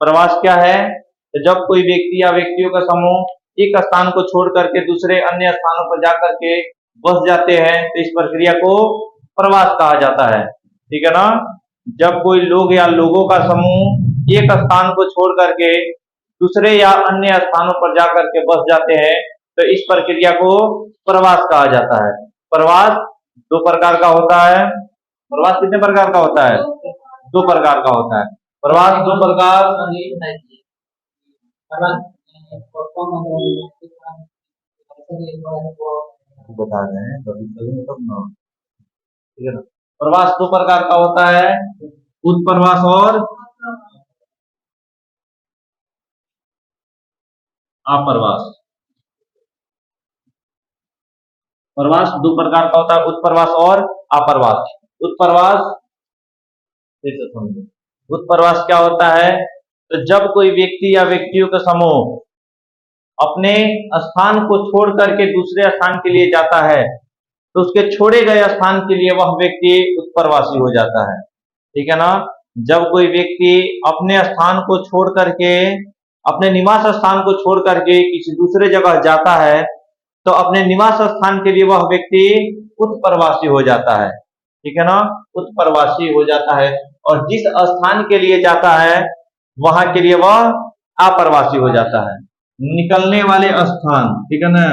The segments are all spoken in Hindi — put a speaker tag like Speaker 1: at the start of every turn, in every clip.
Speaker 1: प्रवास क्या है? तो जब कोई व्यक्ति या व्यक्तियों का समूह एक स्थान को छोड़ करके दूसरे अन्य स्थानों पर जाकर के बस जाते हैं तो इस प्रक्रिया को प्रवास कहा जाता है। ठीक है ना? जब कोई लोग या लोगों का समूह एक स्थान को छोड़ करके दूसरे या अन्य स्थानों पर जाकर के बस जाते हैं तो इस प्रक्रिया को प्रवास कहा जाता है। प्रवास दो प्रकार का होता है। प्रवास कितने प्रकार का होता है? दो प्रकार का होता है। प्रवास दो प्रकार बता रहे हैं, कभी चलेंगे तब ना। ठीक है ना? प्रवास दो प्रकार का होता है, उत्प्रवास और अप्रवास। प्रवास दो प्रकार का होता है, उत्प्रवास और अप्रवास। उत्प्रवास समझो, उत्प्रवास क्या होता है? तो जब कोई व्यक्ति या व्यक्तियों का समूह अपने स्थान को छोड़ करके दूसरे स्थान के लिए जाता है तो उसके छोड़े गए स्थान के लिए वह व्यक्ति उत्प्रवासी हो जाता है। ठीक है ना? जब कोई व्यक्ति अपने स्थान को छोड़ करके, अपने निवास स्थान को छोड़ करके किसी दूसरे जगह जाता है तो अपने निवास स्थान के लिए वह व्यक्ति उत्प्रवासी हो जाता है। ठीक है ना? उत्प्रवासी हो जाता है। और जिस स्थान के लिए जाता है वहां के लिए वह अप्रवासी हो जाता है। निकलने वाले स्थान, ठीक है ना?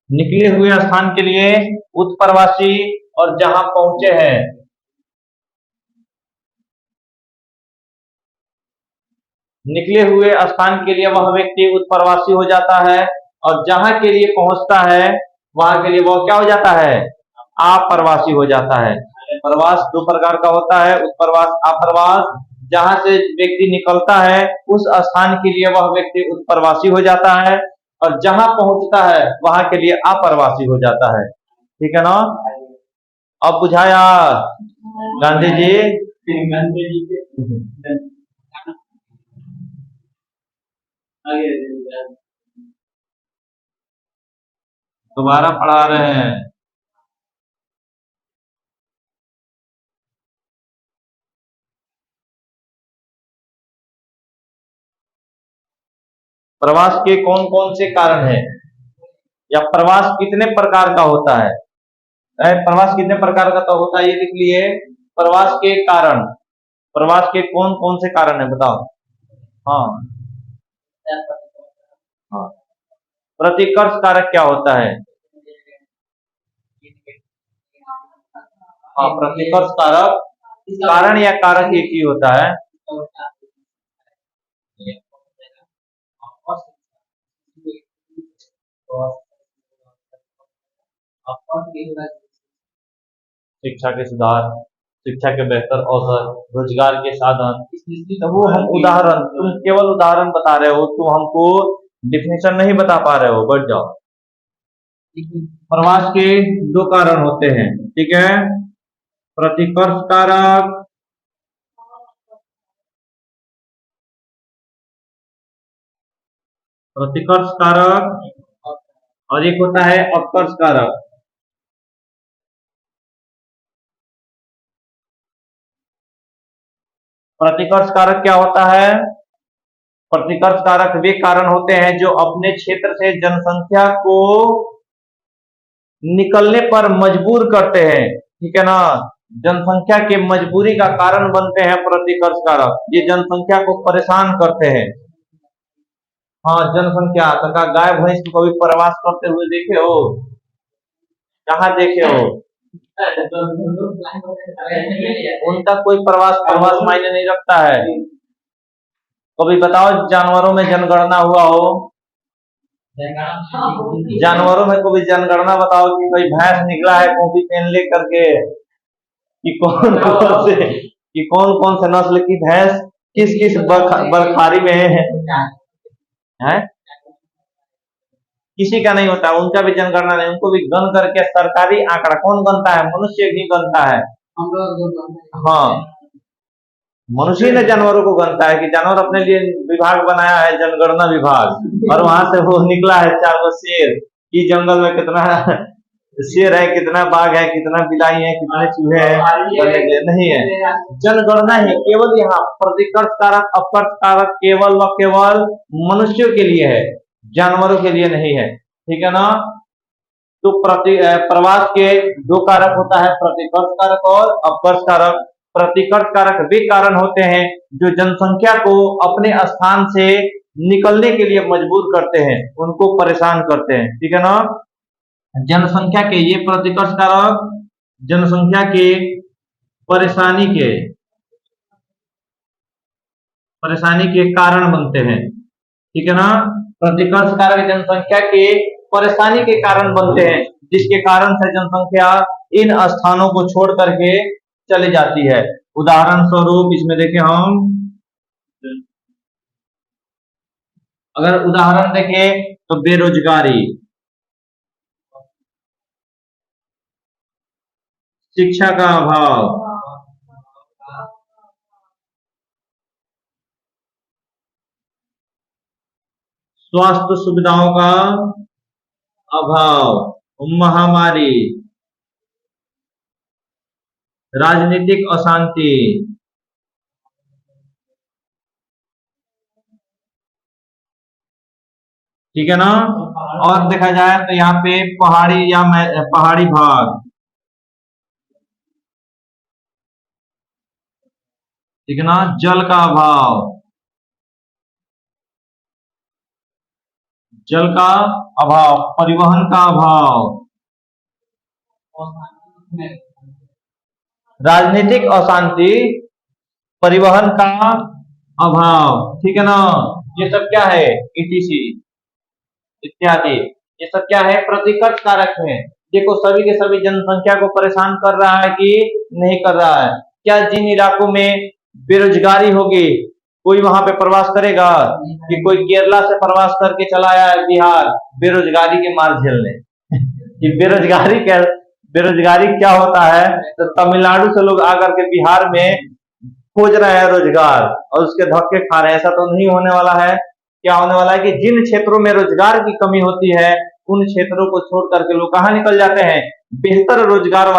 Speaker 1: निकले हुए स्थान के लिए उत्प्रवासी, और जहां पहुंचे हैं निकले हुए स्थान के लिए वह व्यक्ति उत्प्रवासी हो जाता है, और जहां के लिए पहुंचता है वहां के लिए वह क्या हो जाता है? अप्रवासी हो जाता है। प्रवास दो प्रकार का होता है, उत्प्रवास, अप्रवास। जहां से व्यक्ति निकलता है उस स्थान के लिए वह व्यक्ति उत्प्रवासी हो जाता है, और जहां पहुंचता है वहां के लिए अप्रवासी हो जाता है। ठीक है ना? अब बुझाया गांधी जी? दोबारा पढ़ा रहे हैं। प्रवास के कौन कौन से कारण हैं, या प्रवास कितने प्रकार का होता है? प्रवास कितने प्रकार का तो होता है ये लिख लिए। प्रवास के कारण, प्रवास के कौन कौन से कारण है बताओ। हाँ हाँ, प्रतिकर्ष कारक क्या होता है? हाँ, प्रतिकर्ष कारक कारण या कारक एक ही होता है। शिक्षा के सुधार, शिक्षा के बेहतर अवसर, रोजगार के साधन। तो वो हम उदाहरण, तुम केवल उदाहरण बता रहे हो, तुम हमको डिफिनेशन नहीं बता पा रहे हो। बढ़ जाओ। प्रवास के दो कारण होते हैं, ठीक है? प्रतिकर्ष कारक, प्रतिकर्ष कारक, और एक होता है अपकर्ष कारक। प्रतिकर्ष कारक क्या होता है? प्रतिकर्ष कारक वे कारण होते हैं जो अपने क्षेत्र से जनसंख्या को निकलने पर मजबूर करते हैं। ठीक है ना? जनसंख्या के मजबूरी का कारण बनते हैं प्रतिकर्ष कारक। ये जनसंख्या को परेशान करते हैं। हाँ, जनसंख्या तथा गाय भैंस को कभी प्रवास करते हुए देखे हो? कहाँ देखे हो? उनका कोई प्रवास प्रवास मायने नहीं रखता है। कभी बताओ जानवरों में जनगणना हुआ हो? जानवरों में कभी जनगणना बताओ कि कोई भैंस निकला है कॉपी पेन ले करके कि कौन कौन से नस्ल की भैंस किस किस बरखारी में है? किसी का नहीं होता, उनका भी जनगणना नहीं। उनको भी गण करके सरकारी आंकड़ा कौन गणता है? मनुष्य ही गणता है। हाँ, मनुष्य ने जानवरों को गणता है कि जानवर अपने लिए विभाग बनाया है, जनगणना विभाग, और वहां से वो निकला है 4 शेर कि जंगल में कितना शेर है, कितना बाघ है, कितना बिलाई है, कितने चूहे हैं, नहीं है। जनगणना है केवल यहाँ प्रतिकर्ष कारक अपकर्ष कारक केवल व केवल मनुष्यों के लिए है, जानवरों के लिए नहीं है, ठीक है ना। तो प्रवास के दो कारक होता है, प्रतिकर्ष कारक और अपकर्ष कारक। प्रतिकर्ष कारक वे कारण होते हैं जो जनसंख्या को अपने स्थान से निकलने के लिए मजबूर करते हैं, उनको परेशान करते हैं, ठीक है ना। जनसंख्या के ये प्रतिकर्ष कारक जनसंख्या के परेशानी के कारण बनते हैं, ठीक है ना। प्रतिकर्ष कारक जनसंख्या के परेशानी के कारण बनते हैं, जिसके कारण से जनसंख्या इन स्थानों को छोड़ करके चली जाती है। उदाहरण स्वरूप इसमें देखें हम, अगर उदाहरण देखें तो बेरोजगारी, शिक्षा का अभाव, स्वास्थ्य सुविधाओं का अभाव, महामारी, राजनीतिक अशांति, ठीक है ना। और देखा जाए तो यहाँ पे पहाड़ी भाग, ठीक है ना, जल का अभाव, परिवहन का अभाव, राजनीतिक अशांति, परिवहन का अभाव, ठीक है ना। ये सब क्या है, ईटीसी इत्यादि, ये सब क्या है, प्रतिकर्ष कारक है। देखो सभी के सभी जनसंख्या को परेशान कर रहा है कि नहीं कर रहा है। क्या जिन इलाकों में बेरोजगारी होगी कोई वहां पे प्रवास करेगा? कि कोई केरला से प्रवास करके चला आया है बिहार बेरोजगारी के मार झेलने कि बेरोजगारी क्या होता है, तो तमिलनाडु से लोग आकर के बिहार में खोज रहे हैं रोजगार और उसके धक्के खा रहे हैं। ऐसा तो नहीं होने वाला है। क्या होने वाला है कि जिन क्षेत्रों में रोजगार की कमी होती है उन क्षेत्रों को छोड़ करके लोग कहाँ निकल जाते हैं, बेहतर रोजगार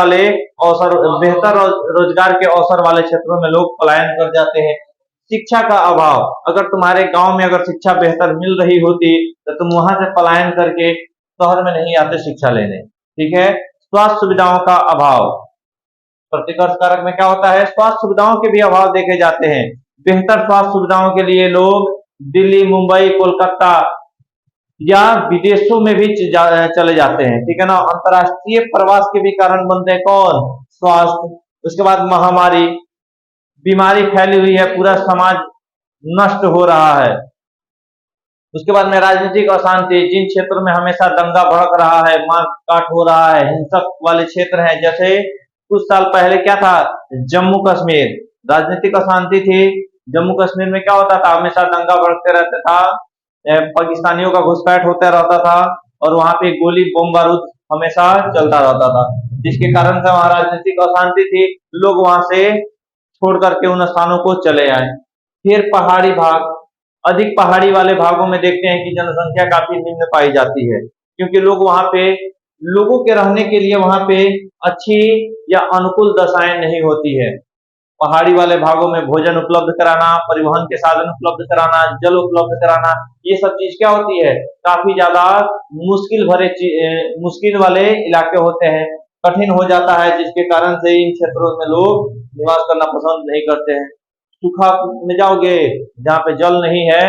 Speaker 1: के अवसर वाले क्षेत्रों में लोग पलायन कर जाते हैं। शिक्षा का अभाव, अगर तुम्हारे गांव में अगर शिक्षा बेहतर मिल रही होती तो तुम वहां से पलायन करके शहर में नहीं आते शिक्षा लेने, ठीक है। स्वास्थ्य सुविधाओं का अभाव, प्रतिकर्ष कारक में क्या होता है, स्वास्थ्य सुविधाओं के भी अभाव देखे जाते हैं। बेहतर स्वास्थ्य सुविधाओं के लिए लोग दिल्ली, मुंबई, कोलकाता या विदेशों में भी चले जाते हैं, ठीक है ना। अंतर्राष्ट्रीय प्रवास के भी कारण बनते हैं कौन, स्वास्थ्य। उसके बाद महामारी, बीमारी फैली हुई है, पूरा समाज नष्ट हो रहा है। उसके बाद में राजनीतिक अशांति, जिन क्षेत्रों में हमेशा दंगा भड़क रहा है, मार काट हो रहा है, हिंसक वाले क्षेत्र हैं, जैसे कुछ साल पहले क्या था, जम्मू कश्मीर, राजनीतिक अशांति थी। जम्मू कश्मीर में क्या होता था, हमेशा दंगा भड़कते रहता था, पाकिस्तानियों का घुसपैठ होता रहता था और वहां पे गोली बम बारूद हमेशा चलता रहता था, जिसके कारण से वहां राजनीतिक अशांति थी, लोग वहां से छोड़ करके उन स्थानों को चले आए। फिर पहाड़ी भाग, अधिक पहाड़ी वाले भागों में देखते हैं कि जनसंख्या काफी निम्न पाई जाती है, क्योंकि लोग वहां पे लोगों के रहने के लिए वहां पे अच्छी या अनुकूल दशाएं नहीं होती है। पहाड़ी वाले भागों में भोजन उपलब्ध कराना, परिवहन के साधन उपलब्ध कराना, जल उपलब्ध कराना, ये सब चीज क्या होती है, काफी ज्यादा मुश्किल वाले इलाके होते हैं, कठिन हो जाता है, जिसके कारण से इन क्षेत्रों में लोग निवास करना पसंद नहीं करते हैं। सूखा में जाओगे जहाँ पे जल नहीं है,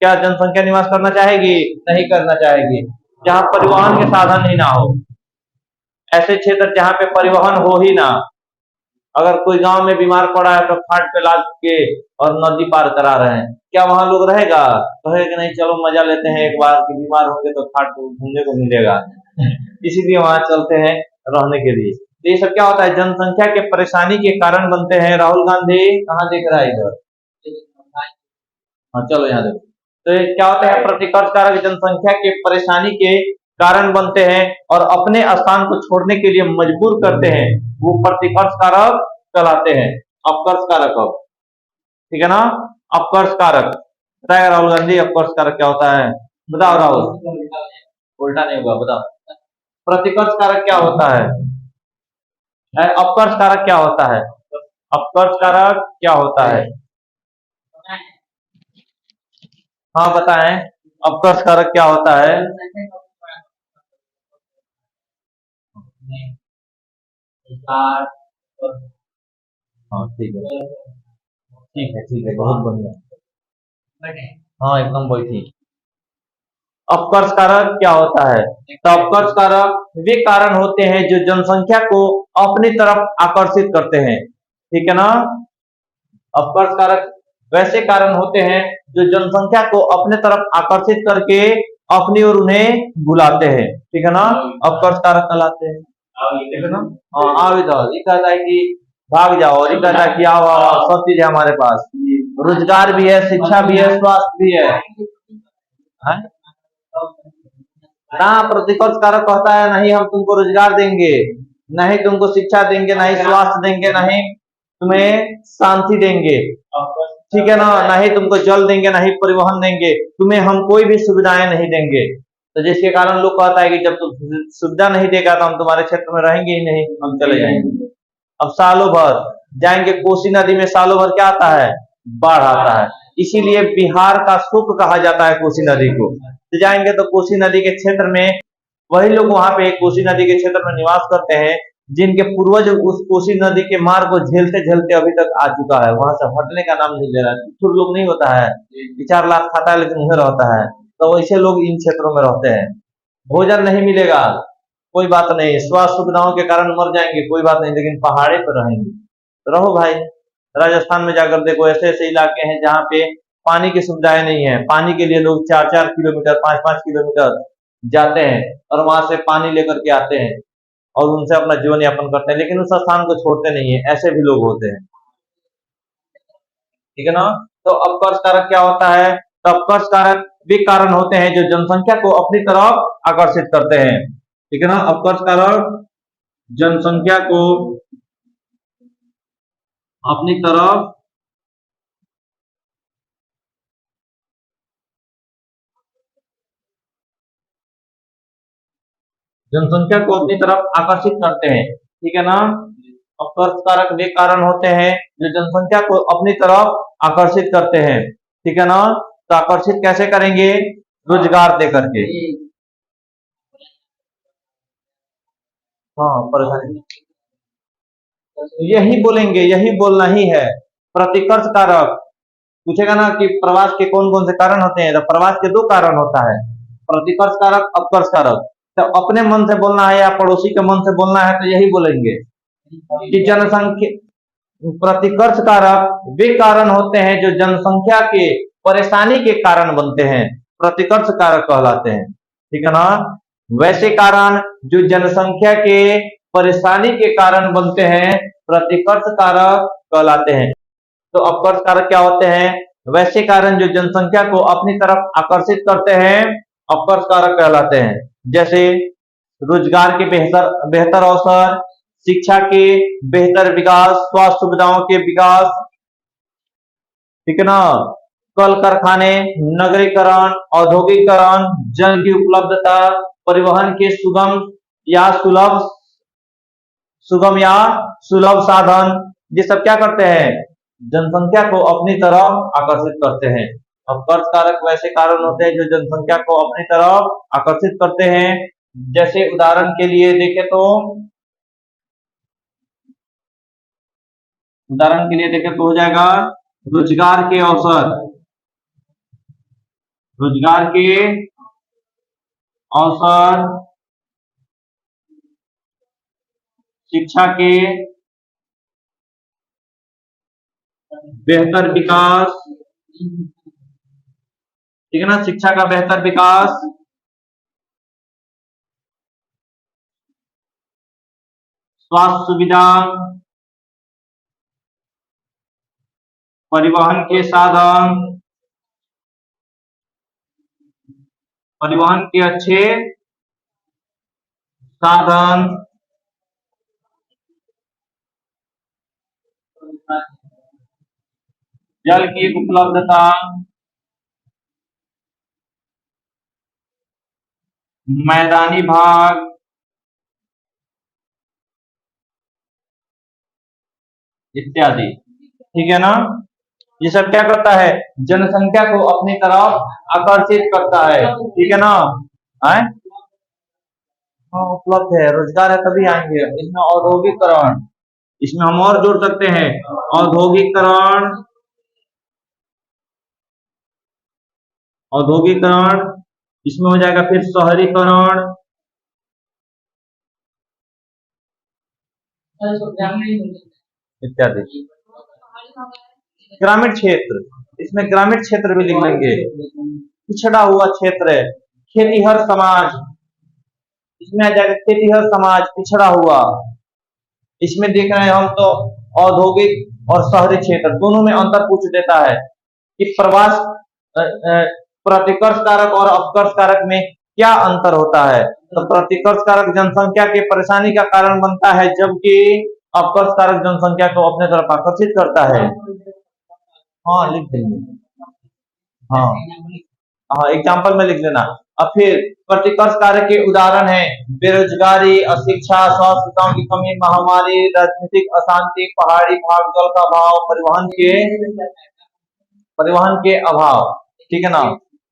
Speaker 1: क्या जनसंख्या निवास करना चाहेगी? नहीं करना चाहेगी। जहाँ परिवहन के साधन ही ना हो, ऐसे क्षेत्र जहाँ पे परिवहन हो ही ना, अगर कोई गांव में बीमार पड़ा है तो खाट पे लाद के और नदी पार करा रहे हैं, क्या वहां लोग रहेगा? कहेगा कि नहीं चलो मजा लेते हैं एक बार, कि बीमार होंगे तो खाट को घूमने को मिलेगा इसीलिए वहां चलते हैं रहने के लिए। तो ये सब क्या होता है, जनसंख्या के परेशानी के कारण बनते हैं। राहुल गांधी कहाँ देख रहा है इधर, हाँ चलो यहाँ देखो। तो ये क्या होता है, प्रतिकर्ष कारक जनसंख्या के परेशानी के कारण बनते हैं और अपने स्थान को छोड़ने के लिए मजबूर करते हैं, वो प्रतिकर्ष कारक कहलाते हैं। अपकर्ष कारक अब, ठीक है ना, अपकर्ष कारक बताएगा राहुल गांधी, अपकर्ष कारक क्या होता है, बताओ राहुल। उल्टा नहीं होगा, बताओ। प्रतिकर्ष कारक क्या होता है? अपकर्ष कारक क्या होता है? अपकर्ष कारक क्या होता है? हाँ बताएं, अपकर्ष कारक क्या होता है? हाँ ठीक है बहुत बढ़िया। हाँ एकदम वही ठीक। अपकर्ष कारक क्या होता है? तो अपकर्ष कारक वे कारण होते हैं जो जनसंख्या को अपनी तरफ आकर्षित करते हैं, ठीक है ना। अपकर्ष कारक वैसे कारण होते हैं जो जनसंख्या को अपने तरफ आकर्षित करके अपनी ओर उन्हें बुलाते हैं, ठीक है ना, अपकर्ष कारक कहलाते हैं, ठीक है ना। हाँ आओ इधर, ये कहता है कि भाग जाओ, और ये कहता है कि आओ आओ आओ, सब चीज है हमारे पास, रोजगार भी है, शिक्षा भी है, स्वास्थ्य भी है, हैं? ना प्रतिकर्ष कारक कहता है नहीं हम तुमको रोजगार देंगे, नहीं तुमको शिक्षा देंगे, नहीं स्वास्थ्य देंगे, नहीं तुम्हें शांति देंगे, ठीक है ना, नहीं तुमको जल देंगे, नहीं परिवहन देंगे, तुम्हें हम कोई भी सुविधाएं नहीं देंगे। तो जिसके कारण लोग कहता है कि जब तुम सुविधा नहीं देगा तो हम तुम्हारे क्षेत्र में रहेंगे ही नहीं, हम चले जाएंगे। अब सालों भर जाएंगे, कोसी नदी में सालों भर क्या आता है? बाढ़ आता है, इसीलिए बिहार का सुख कहा जाता है कोसी नदी को। तो जाएंगे तो कोसी नदी के क्षेत्र में वही लोग वहां पे कोसी नदी के क्षेत्र में निवास करते हैं जिनके पूर्वज उस कोसी नदी के मार को झेलते झेलते अभी तक आ चुका है, वहां से हटने का नाम नहीं ले रहा है। कुछ लोग नहीं होता है 4 लाख खाता है लेकिन उन्हें रहता है, तो वैसे लोग इन क्षेत्रों में रहते हैं। भोजन नहीं मिलेगा कोई बात नहीं, स्वास्थ्य सुविधाओं के कारण मर जाएंगे कोई बात नहीं, लेकिन पहाड़ी पर रहेंगे तो रहो भाई। राजस्थान में जाकर देखो, ऐसे ऐसे इलाके हैं जहाँ पे पानी की सुविधाएं नहीं है, पानी के लिए लोग 4-4 किलोमीटर 5-5 किलोमीटर जाते हैं और वहां से पानी लेकर के आते हैं और उनसे अपना जीवन यापन करते हैं, लेकिन उस स्थान को छोड़ते नहीं है, ऐसे भी लोग होते हैं, ठीक है ना। तो अपकर्ष कारक क्या होता है? तो अपकर्ष कारक वे कारण होते हैं जो जनसंख्या को अपनी तरफ आकर्षित करते हैं, ठीक है ना। अपकर्ष कारक जनसंख्या को अपनी तरफ आकर्षित करते हैं, ठीक है ना। अपकर्ष कारक वे कारण होते हैं जो जनसंख्या को अपनी तरफ आकर्षित करते हैं, ठीक है ना। तो आकर्षित कैसे करेंगे? रोजगार दे करके। हाँ परेशानी यही बोलेंगे, यही बोलना ही है। प्रतिकर्ष कारक पूछेगा ना कि प्रवास के कौन कौन से कारण होते हैं, तो प्रवास के 2 कारण होता है, प्रतिकर्ष कारक, अपकर्ष कारक। तो अपने मन से बोलना है या पड़ोसी के मन से बोलना है तो यही बोलेंगे कि जनसंख्या, प्रतिकर्ष कारक वे कारण होते हैं जो जनसंख्या के परेशानी के कारण बनते हैं, प्रतिकर्ष कारक कहलाते हैं, ठीक है ना। वैसे कारण जो जनसंख्या के परेशानी के कारण बनते हैं प्रतिकर्ष कारक कहलाते हैं। तो अपकर्ष कारक क्या होते हैं? वैसे कारण जो जनसंख्या को अपनी तरफ आकर्षित करते हैं अपकर्ष कारक कहलाते हैं, जैसे रोजगार के बेहतर बेहतर अवसर, शिक्षा के बेहतर विकास, स्वास्थ्य सुविधाओं के विकास, ठीक है ना, कल कारखाने, नगरीकरण, औद्योगिकरण, जल की उपलब्धता, परिवहन के सुगम या सुलभ साधन, ये सब क्या करते हैं? जनसंख्या को अपनी तरफ आकर्षित करते हैं। अपकर्ष कारक वैसे कारण होते हैं जो जनसंख्या को अपनी तरफ आकर्षित करते हैं, जैसे उदाहरण के लिए देखें तो हो जाएगा रोजगार के अवसर, शिक्षा के बेहतर विकास, ठीक है ना, शिक्षा का बेहतर विकास, स्वास्थ्य सुविधा, परिवहन के साधन, परिवहन के अच्छे साधन, जल की उपलब्धता, मैदानी भाग, इत्यादि। ठीक है ना। ये सब क्या करता है, जनसंख्या को अपनी तरफ आकर्षित करता है। ठीक है ना। आए हाँ उपलब्ध है, रोजगार है तभी आएंगे। इसमें औद्योगिकरण, इसमें हम और जोड़ सकते हैं औद्योगिकरण, औद्योगिकरण, इसमें हो जाएगा फिर शहरीकरण, इत्यादि। ग्रामीण क्षेत्र, इसमें ग्रामीण क्षेत्र भी लिख लेंगे, पिछड़ा हुआ क्षेत्र है, खेतीहर समाज, इसमें आ जाएगा खेतीहर समाज, पिछड़ा हुआ। इसमें देख रहे हैं हम तो औद्योगिक और शहरी क्षेत्र दोनों में अंतर पूछ देता है कि प्रवास प्रतिकर्ष कारक और अपकर्ष कारक में क्या अंतर होता है। तो प्रतिकर्ष कारक जनसंख्या के परेशानी का कारण बनता है, जबकि अपकर्ष कारक जनसंख्या को अपने तरफ आकर्षित करता है। हाँ लिख देंगे, हाँ हाँ एग्जाम्पल में लिख देना। अब फिर प्रतिकर्ष कारक के उदाहरण है बेरोजगारी, अशिक्षा, स्वास्थ्य सुविधाओं की कमी, महामारी, राजनीतिक अशांति, पहाड़ी भाग, जल का अभाव, परिवहन के अभाव। ठीक है ना।